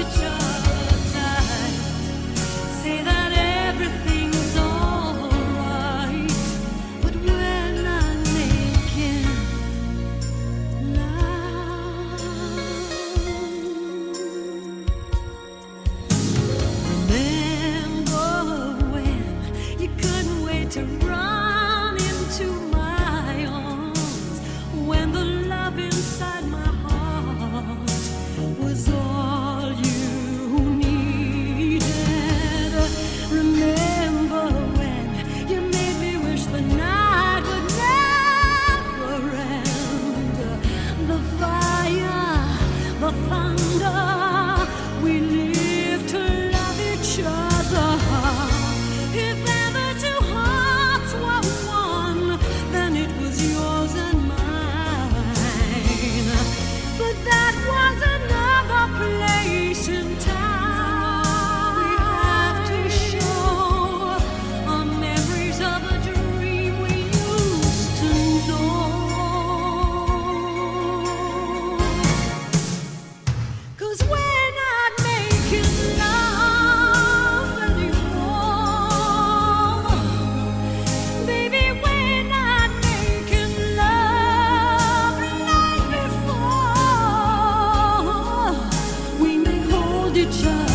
each other tight, say that everything's alright. But we're not making love. Remember when you couldn't wait to run into my arms, when the love inside my heart was all you needed? Remember when you made me wish the night would never end? The fire, the thunder, we live to love each other. If ever two hearts were one, then it was yours and mine. But that was another place in time. We have to show our memories of a dream we used to know. 'Cause we're not making love anymore. Baby, we're not making love like before. We may hold each other